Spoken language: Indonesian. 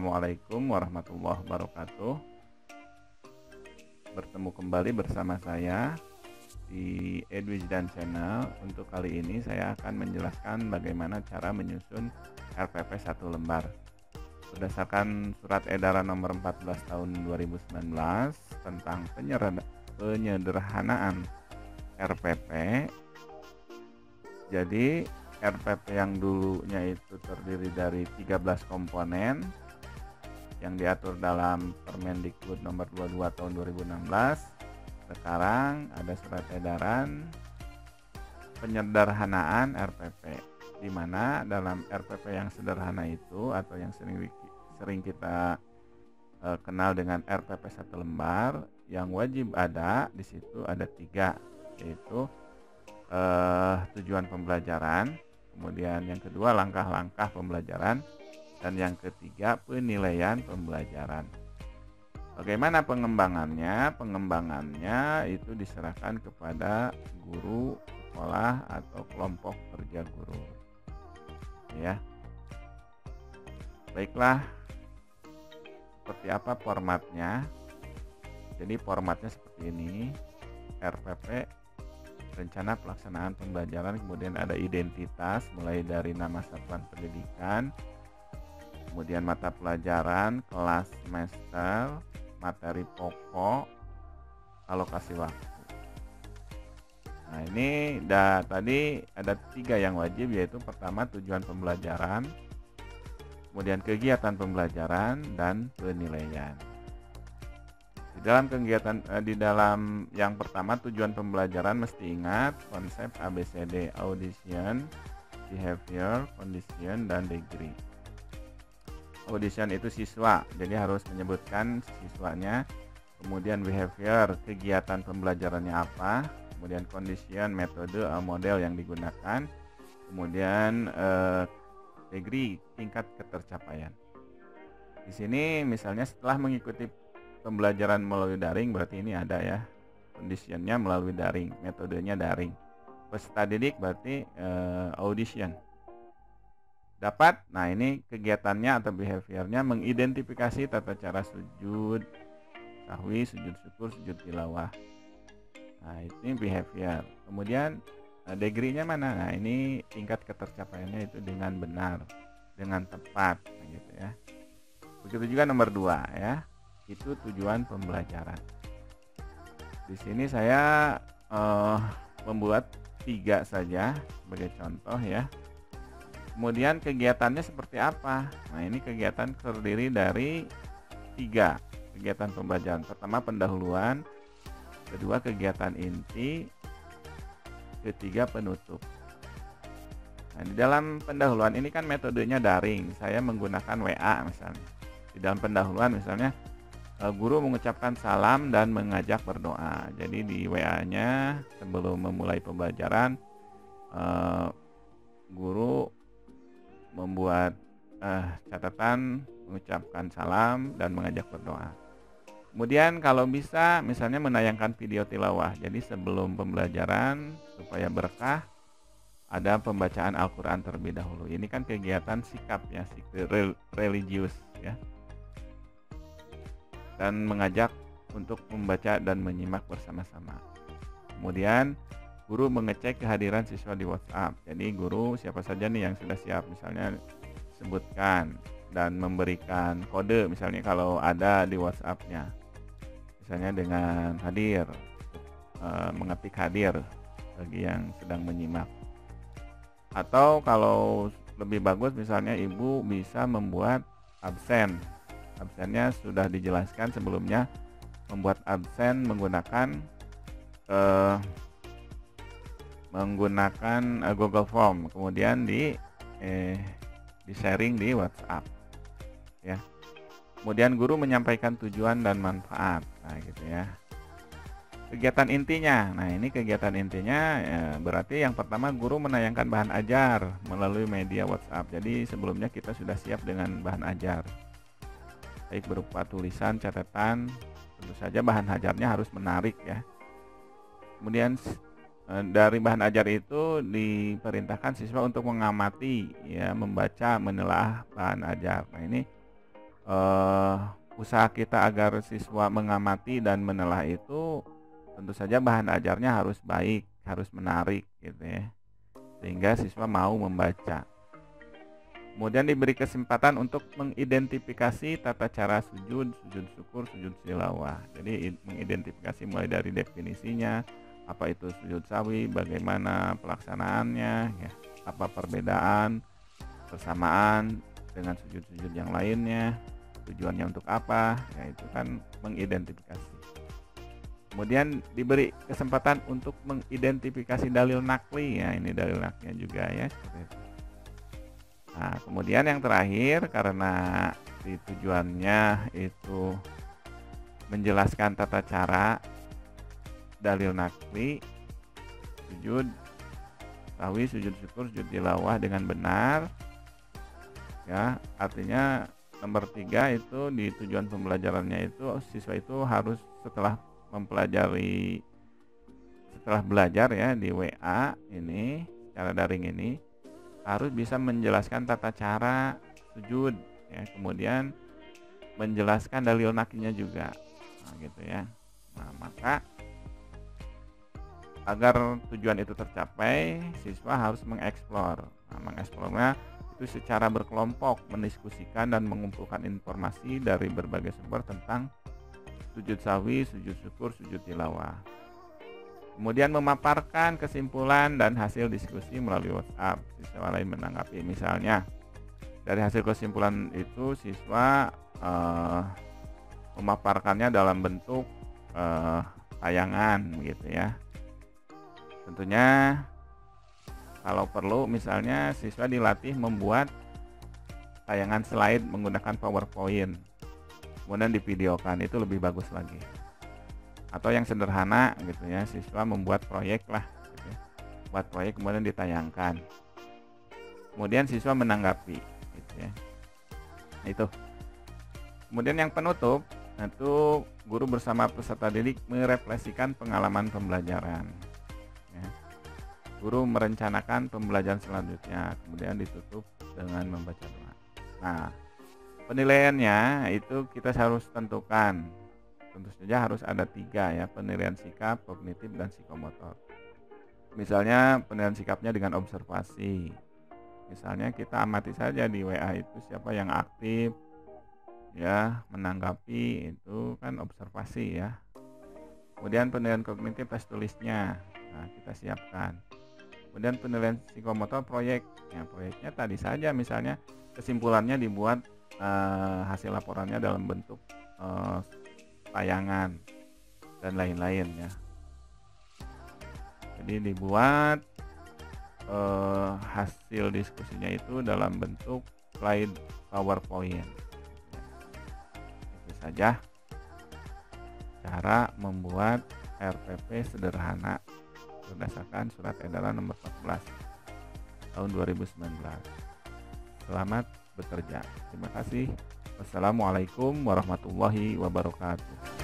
Assalamualaikum warahmatullahi wabarakatuh. Bertemu kembali bersama saya di Edwijdan Channel. Untuk kali ini saya akan menjelaskan bagaimana cara menyusun RPP 1 lembar. Berdasarkan surat edaran nomor 14 tahun 2019 tentang penyederhanaan RPP. Jadi RPP yang dulunya itu terdiri dari 13 komponen yang diatur dalam Permendikbud nomor 22 tahun 2016. Sekarang ada surat edaran penyederhanaan RPP, di mana dalam RPP yang sederhana itu atau yang sering kita kenal dengan RPP 1 lembar, yang wajib ada di situ ada 3, yaitu tujuan pembelajaran, kemudian yang kedua langkah-langkah pembelajaran, dan yang ketiga penilaian pembelajaran. Bagaimana pengembangannya? Pengembangannya itu diserahkan kepada guru sekolah atau kelompok kerja guru. Ya. Baiklah, seperti apa formatnya? Jadi formatnya seperti ini. RPP, rencana pelaksanaan pembelajaran, kemudian ada identitas mulai dari nama satuan pendidikan, kemudian mata pelajaran, kelas, semester, materi pokok, alokasi waktu. Nah, ini tadi ada 3 yang wajib, yaitu pertama tujuan pembelajaran, kemudian kegiatan pembelajaran, dan penilaian. Di dalam yang pertama tujuan pembelajaran, mesti ingat konsep ABCD: audition, behavior, condition, dan degree. Audition itu siswa, jadi harus menyebutkan siswanya. Kemudian behavior, kegiatan pembelajarannya apa. Kemudian condition, metode, model yang digunakan. Kemudian degree, tingkat ketercapaian. Di sini misalnya setelah mengikuti pembelajaran melalui daring, berarti ini ada ya conditionnya melalui daring, metodenya daring. Peserta didik berarti audition. Dapat, nah ini kegiatannya atau behaviornya mengidentifikasi tata cara sujud sahwi, sujud syukur, sujud tilawah. Nah ini behavior. Kemudian degree-nya mana? Nah ini tingkat ketercapaiannya itu dengan benar, dengan tepat, gitu ya. Begitu juga nomor 2 ya. Itu tujuan pembelajaran. Di sini saya membuat 3 saja sebagai contoh ya. Kemudian kegiatannya seperti apa? Nah, ini kegiatan terdiri dari 3 kegiatan pembelajaran. Pertama pendahuluan, kedua kegiatan inti, ketiga penutup. Nah, di dalam pendahuluan ini kan metodenya daring. Saya menggunakan WA misalnya. Di dalam pendahuluan misalnya guru mengucapkan salam dan mengajak berdoa. Jadi di WA-nya sebelum memulai pembelajaran, guru membuat catatan, mengucapkan salam dan mengajak berdoa. Kemudian kalau bisa misalnya menayangkan video tilawah. Jadi sebelum pembelajaran supaya berkah, ada pembacaan Al-Quran terlebih dahulu. Ini kan kegiatan sikap ya, religius ya. Dan mengajak untuk membaca dan menyimak bersama-sama. Kemudian guru mengecek kehadiran siswa di WhatsApp. Jadi guru siapa saja nih yang sudah siap, misalnya sebutkan dan memberikan kode misalnya kalau ada di WhatsApp-nya. Misalnya dengan hadir, mengetik hadir bagi yang sedang menyimak. Atau kalau lebih bagus misalnya ibu bisa membuat absen. Absennya sudah dijelaskan sebelumnya, membuat absen menggunakan Google Form, kemudian di sharing di WhatsApp ya. Kemudian guru menyampaikan tujuan dan manfaat, nah gitu ya. Kegiatan intinya, nah ini kegiatan intinya berarti yang pertama guru menayangkan bahan ajar melalui media WhatsApp. Jadi sebelumnya kita sudah siap dengan bahan ajar, baik berupa tulisan, catatan. Tentu saja bahan ajarnya harus menarik ya. Kemudian dari bahan ajar itu diperintahkan siswa untuk mengamati ya, membaca, menelaah bahan ajar. Nah ini eh, usaha kita agar siswa mengamati dan menelah itu tentu saja bahan ajarnya harus baik, harus menarik gitu ya, sehingga siswa mau membaca. Kemudian diberi kesempatan untuk mengidentifikasi tata cara sujud, sujud syukur, sujud tilawah. Jadi mengidentifikasi mulai dari definisinya, apa itu sujud sawi, bagaimana pelaksanaannya, ya, apa perbedaan, persamaan dengan sujud-sujud yang lainnya, tujuannya untuk apa, ya itu kan mengidentifikasi. Kemudian diberi kesempatan untuk mengidentifikasi dalil nakli, ya ini dalil naklinya juga ya seperti itu. Nah, kemudian yang terakhir, karena tujuannya itu menjelaskan tata cara dalil nakli, sujud sahwi, sujud syukur, sujud tilawah dengan benar, ya artinya nomor 3 itu di tujuan pembelajarannya itu siswa itu harus setelah belajar ya di WA ini secara daring ini harus bisa menjelaskan tata cara sujud, ya, kemudian menjelaskan dalil naklinya juga, nah, gitu ya. Nah, maka agar tujuan itu tercapai, siswa harus mengeksplor. Nah, mengeksplornya itu secara berkelompok, mendiskusikan dan mengumpulkan informasi dari berbagai sumber tentang sujud sawi, sujud syukur, sujud tilawah. Kemudian memaparkan kesimpulan dan hasil diskusi melalui WhatsApp. Siswa lain menanggapi, misalnya dari hasil kesimpulan itu siswa memaparkannya dalam bentuk tayangan gitu ya. Tentunya kalau perlu misalnya siswa dilatih membuat tayangan slide menggunakan PowerPoint, kemudian divideokan, itu lebih bagus lagi. Atau yang sederhana gitu ya, siswa membuat proyek lah gitu ya. Buat proyek kemudian ditayangkan, kemudian siswa menanggapi gitu ya. Itu kemudian yang penutup itu guru bersama peserta didik merefleksikan pengalaman pembelajaran ya. Guru merencanakan pembelajaran selanjutnya, kemudian ditutup dengan membaca doa. Nah, penilaiannya itu kita harus tentukan. Tentu saja harus ada 3 ya, penilaian sikap, kognitif, dan psikomotor. Misalnya penilaian sikapnya dengan observasi. Misalnya kita amati saja di WA itu siapa yang aktif, ya menanggapi, itu kan observasi ya. Kemudian penilaian kognitif tes tulisnya, nah kita siapkan. Kemudian penilaian psikomotor proyek, ya proyeknya tadi saja misalnya kesimpulannya dibuat hasil laporannya dalam bentuk tayangan dan lain-lain ya. Jadi dibuat hasil diskusinya itu dalam bentuk slide PowerPoint. Itu saja cara membuat RPP sederhana berdasarkan surat edaran nomor 14 tahun 2019. Selamat bekerja. Terima kasih. Wassalamualaikum warahmatullahi wabarakatuh.